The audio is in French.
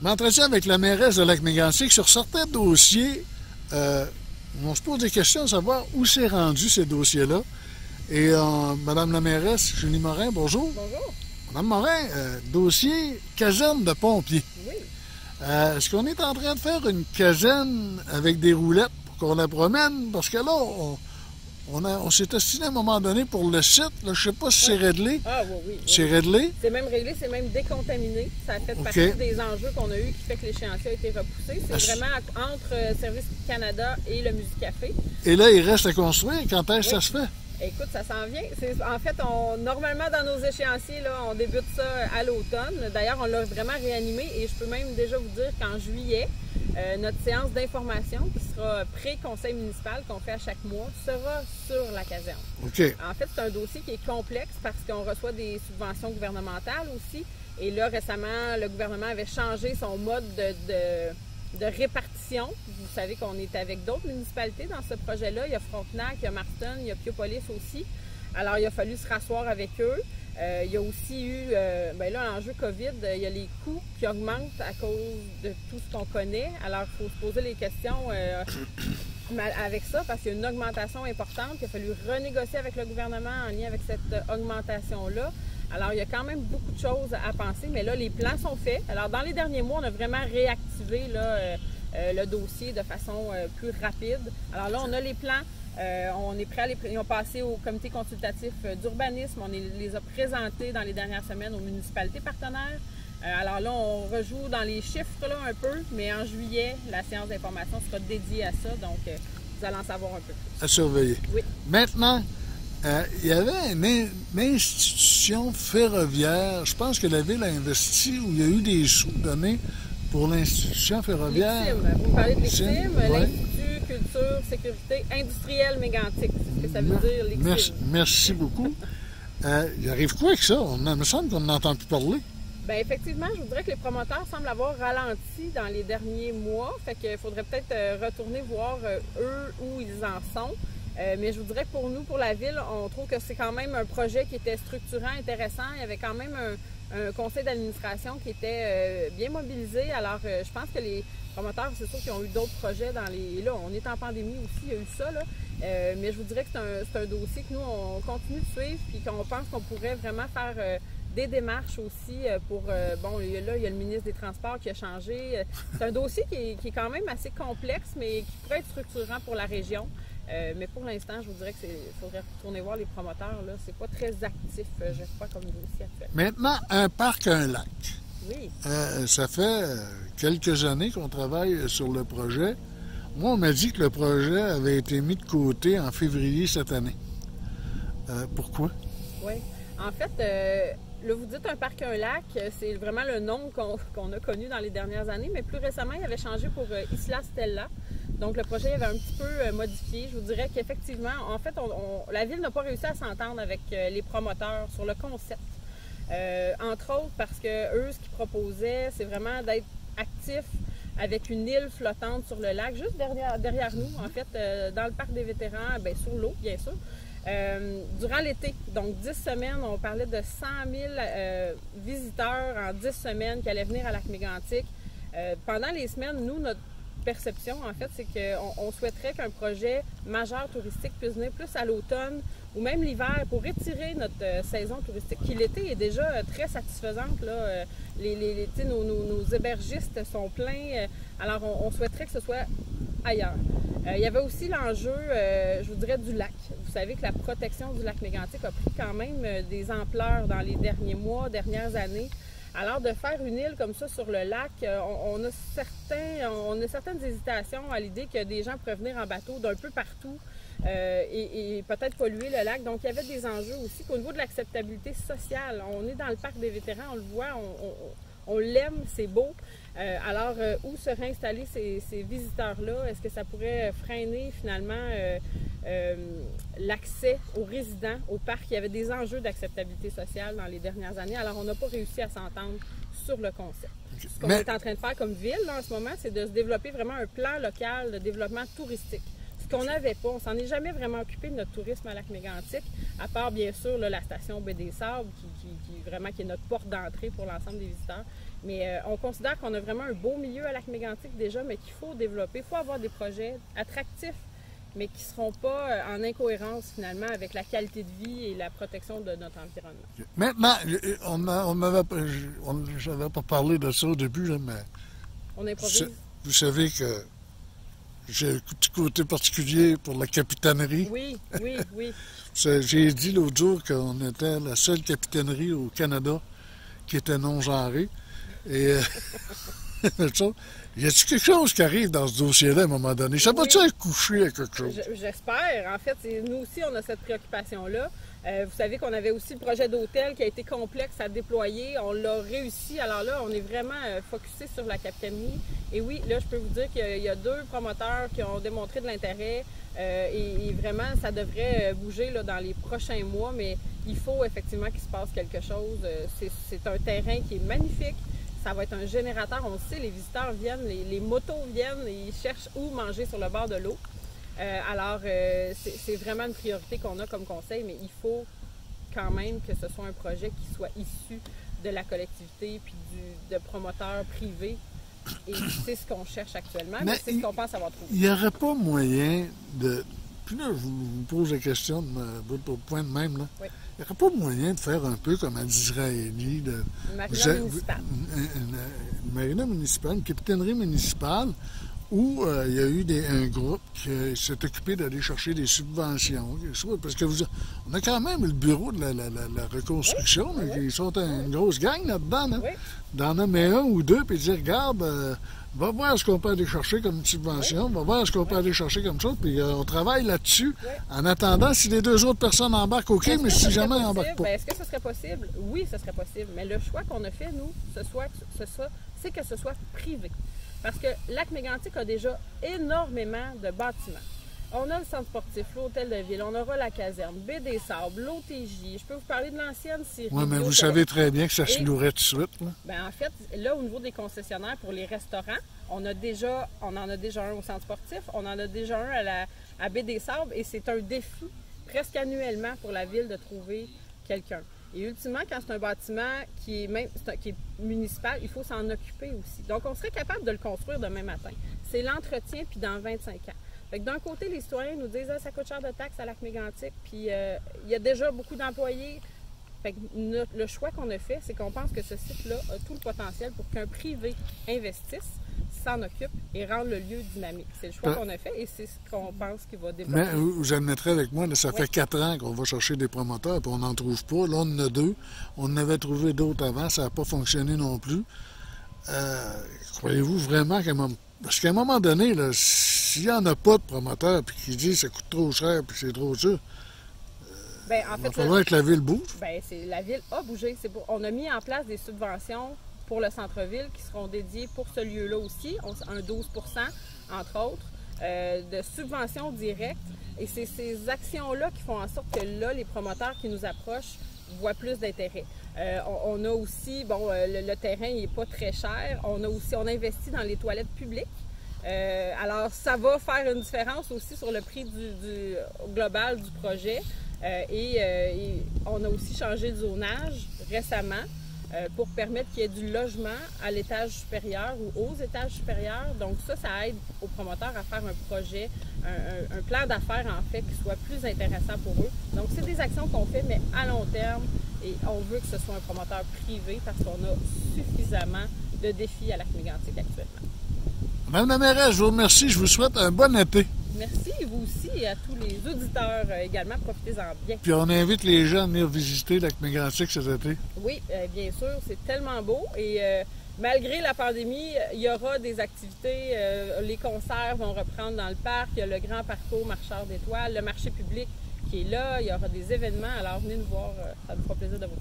m'entretiens avec la mairesse de Lac-Mégantic sur certains dossiers. On se pose des questions à savoir où s'est rendu ces dossiers-là. Et Madame la mairesse, Julie Morin, bonjour. Bonjour. Madame Morin, dossier caserne de pompiers. Oui. Est-ce qu'on est en train de faire une caserne avec des roulettes pour qu'on la promène? Parce que là, on s'est ostiné à un moment donné pour le site. Là, je ne sais pas si c'est réglé. Ah oui, oui. C'est réglé? C'est même réglé, c'est même décontaminé. Ça a fait partie des enjeux qu'on a eu qui fait que l'échéancier a été repoussé. C'est vraiment entre Service Canada et le Musicafé. Et là, il reste à construire. Quand est-ce que ça se fait? Écoute, ça s'en vient. En fait, normalement, dans nos échéanciers, là, on débute ça à l'automne. D'ailleurs, on l'a vraiment réanimé et je peux même déjà vous dire qu'en juillet, notre séance d'information, qui sera pré-conseil municipal qu'on fait à chaque mois, sera sur la caserne. OK. En fait, c'est un dossier qui est complexe parce qu'on reçoit des subventions gouvernementales aussi. Et là, récemment, le gouvernement avait changé son mode de répartition. Vous savez qu'on est avec d'autres municipalités dans ce projet-là. Il y a Frontenac, il y a Marston, il y a Piopolis aussi. Alors, il a fallu se rasseoir avec eux. Il y a aussi eu, là, l'enjeu COVID, il y a les coûts qui augmentent à cause de tout ce qu'on connaît. Alors, il faut se poser les questions avec ça parce qu'il y a une augmentation importante. Il a fallu renégocier avec le gouvernement en lien avec cette augmentation-là. Alors, il y a quand même beaucoup de choses à penser, mais là, les plans sont faits. Alors, dans les derniers mois, on a vraiment réactivé là, le dossier de façon plus rapide. Alors là, on a les plans. On est prêt à ils ont passé au comité consultatif d'urbanisme. On les a présentés dans les dernières semaines aux municipalités partenaires. Alors là, on rejoue dans les chiffres là, un peu, mais en juillet, la séance d'information sera dédiée à ça. Donc, vous allez en savoir un peu plus. À surveiller. Oui. Maintenant, il y avait une institution ferroviaire. Je pense que la Ville a investi où il y a eu des sous donnés pour l'institution ferroviaire. L'ICIM. Vous me parlez de l'ICIM, ouais. l'Institut Culture, Sécurité Industrielle Mégantic. C'est ce que ça veut dire, l'ICIM. Merci beaucoup. Il arrive quoi avec ça? Il me semble qu'on n'entend plus parler. Bien, effectivement, je voudrais que les promoteurs semblent avoir ralenti dans les derniers mois. Fait qu'il faudrait peut-être retourner voir eux où ils en sont. Mais je vous dirais que pour nous, pour la Ville, on trouve que c'est quand même un projet qui était structurant, intéressant. Il y avait quand même un conseil d'administration qui était bien mobilisé. Alors, je pense que les promoteurs, c'est sûr qu'ils ont eu d'autres projets dans les... Là, on est en pandémie aussi, il y a eu ça, là. Mais je vous dirais que c'est un dossier que nous, on continue de suivre puis qu'on pense qu'on pourrait vraiment faire... des démarches aussi pour... là, il y a le ministre des Transports qui a changé. C'est un dossier qui est quand même assez complexe, mais qui pourrait être structurant pour la région. Mais pour l'instant, je vous dirais qu'il faudrait retourner voir les promoteurs. Là, c'est pas très actif, je crois, comme dossier actuel. Maintenant, un parc, un lac. Oui. Ça fait quelques années qu'on travaille sur le projet. Moi, on m'a dit que le projet avait été mis de côté en février cette année. Pourquoi? Oui. En fait, là, vous dites un parc, un lac, c'est vraiment le nom qu'on a connu dans les dernières années, mais plus récemment, il avait changé pour Isla Stella. Donc, le projet avait un petit peu modifié. Je vous dirais qu'effectivement, en fait, la Ville n'a pas réussi à s'entendre avec les promoteurs sur le concept. Entre autres parce que eux, ce qu'ils proposaient, c'est vraiment d'être actifs avec une île flottante sur le lac, juste derrière nous, en fait, dans le parc des vétérans, bien, sur l'eau, bien sûr. Durant l'été, donc 10 semaines, on parlait de 100 000 visiteurs en 10 semaines qui allaient venir à Lac-Mégantic. Pendant les semaines, nous, notre perception, en fait, c'est qu'on souhaiterait qu'un projet majeur touristique puisse venir plus à l'automne ou même l'hiver pour étirer notre saison touristique, qui l'été est déjà très satisfaisante. Là. Nos hébergistes sont pleins, alors on souhaiterait que ce soit ailleurs. Il y avait aussi l'enjeu, je vous dirais, du lac. Vous savez que la protection du lac Mégantic a pris quand même des ampleurs dans les derniers mois, dernières années. Alors, de faire une île comme ça sur le lac, on a certaines hésitations à l'idée que des gens pourraient venir en bateau d'un peu partout et peut-être polluer le lac. Donc, il y avait des enjeux aussi qu'au niveau de l'acceptabilité sociale, on est dans le parc des vétérans, on le voit, on l'aime, c'est beau. Alors, où seraient installés ces visiteurs-là? Est-ce que ça pourrait freiner finalement l'accès aux résidents au parc? Il y avait des enjeux d'acceptabilité sociale dans les dernières années. Alors, on n'a pas réussi à s'entendre sur le concept. Ce qu'on est en train de faire comme ville là, en ce moment, c'est de se développer vraiment un plan local de développement touristique. qu'on n'avait pas. On s'en est jamais vraiment occupé de notre tourisme à Lac-Mégantic, à part bien sûr là, la station Baie des Sables, qui est notre porte d'entrée pour l'ensemble des visiteurs. Mais on considère qu'on a vraiment un beau milieu à Lac-Mégantic déjà, mais qu'il faut développer. Il faut avoir des projets attractifs, mais qui ne seront pas en incohérence finalement avec la qualité de vie et la protection de notre environnement. Maintenant, je n'avais pas parlé de ça au début, là, mais on improvise. Vous savez que j'ai un petit côté particulier pour la capitainerie. Oui. J'ai dit l'autre jour qu'on était la seule capitainerie au Canada qui était non-genrée. Et y a-t-il quelque chose qui arrive dans ce dossier-là à un moment donné? Ça va-tu accoucher à quelque chose? J'espère. En fait, nous aussi, on a cette préoccupation-là. Vous savez qu'on avait aussi le projet d'hôtel qui a été complexe à déployer. On l'a réussi. Alors là, on est vraiment focusé sur la capitainerie. Et oui, là, je peux vous dire qu'il y a 2 promoteurs qui ont démontré de l'intérêt. Et vraiment, ça devrait bouger là, dans les prochains mois. Mais il faut effectivement qu'il se passe quelque chose. C'est un terrain qui est magnifique. Ça va être un générateur. On le sait, les visiteurs viennent, les motos viennent et ils cherchent où manger sur le bord de l'eau. Alors, c'est vraiment une priorité qu'on a comme conseil, mais il faut quand même que ce soit un projet qui soit issu de la collectivité puis de promoteurs privés. Et c'est ce qu'on cherche actuellement, mais c'est ce qu'on pense avoir trouvé. Il n'y aurait pas moyen de... Puis là, je vous pose la question de point de même, là. Oui. Il n'y aurait pas moyen de faire un peu comme à d'Israélie. Une marina municipale. Une marina municipale, une capitainerie municipale, où il y a eu un groupe qui s'est occupé d'aller chercher des subventions. Parce que on a quand même le bureau de la reconstruction, oui. Ils sont une grosse gang là-dedans. Hein? Oui. D'en nommer un ou deux, puis dire, regarde, va voir ce qu'on peut aller chercher comme subvention, va voir ce qu'on peut aller chercher comme chose, puis on travaille là-dessus. Oui. En attendant, si les 2 autres personnes embarquent, OK, mais si jamais elles n'embarquent pas. Est-ce que ce serait possible? Oui, ce serait possible. Mais le choix qu'on a fait, nous, c'est que ce soit privé. Parce que Lac-Mégantic a déjà énormément de bâtiments. On a le centre sportif, l'hôtel de ville, on aura la caserne, Baie des Sables, l'OTJ. Je peux vous parler de l'ancienne Syrie. Oui, mais vous savez très bien que ça se louerait tout de suite. Là. Bien, en fait, là, au niveau des concessionnaires pour les restaurants, on en a déjà un au centre sportif, on en a déjà un à Baie des Sables, et c'est un défi presque annuellement pour la ville de trouver quelqu'un. Et ultimement, quand c'est un bâtiment qui est municipal, il faut s'en occuper aussi. Donc, on serait capable de le construire demain matin. C'est l'entretien, puis dans 25 ans. Fait que d'un côté, les citoyens nous disent « ça coûte cher de taxes à Lac-Mégantic », puis il y a déjà beaucoup d'employés. Fait que le choix qu'on a fait, c'est qu'on pense que ce site-là a tout le potentiel pour qu'un privé investisse, s'en occupe et rende le lieu dynamique. C'est le choix qu'on a fait et c'est ce qu'on pense qu'il va développer. Mais vous admettrez avec moi, là, ça fait 4 ans qu'on va chercher des promoteurs et on n'en trouve pas. Là, on en a 2. On en avait trouvé d'autres avant, ça n'a pas fonctionné non plus. Croyez-vous vraiment parce qu'à un moment donné, s'il n'y en a pas de promoteurs et qu'ils disent que ça coûte trop cher et c'est trop sûr, bien, en fait, il va falloir que la ville bouge. Bien, la ville a bougé. On a mis en place des subventions pour le centre-ville qui seront dédiées pour ce lieu-là aussi, un 12 % entre autres, de subventions directes. Et c'est ces actions-là qui font en sorte que là, les promoteurs qui nous approchent voient plus d'intérêt. On a aussi, le terrain n'est pas très cher. On investit dans les toilettes publiques. Alors, ça va faire une différence aussi sur le prix du global du projet. Et on a aussi changé de zonage récemment pour permettre qu'il y ait du logement à l'étage supérieur ou aux étages supérieurs. Donc ça aide aux promoteurs à faire un projet, un plan d'affaires en fait qui soit plus intéressant pour eux. Donc c'est des actions qu'on fait, mais à long terme, et on veut que ce soit un promoteur privé parce qu'on a suffisamment de défis à Lac-Mégantic actuellement. Madame la mairesse, je vous remercie. Je vous souhaite un bon été. Merci, vous aussi, et à tous les auditeurs également. Profitez-en bien. Puis on invite les gens à venir visiter Lac-Mégantic cet été. Oui, bien sûr, c'est tellement beau. Et malgré la pandémie, il y aura des activités. Les concerts vont reprendre dans le parc. Il y a le grand parcours Marcheurs d'étoiles, le marché public qui est là. Il y aura des événements. Alors venez nous voir, ça nous fera plaisir de vous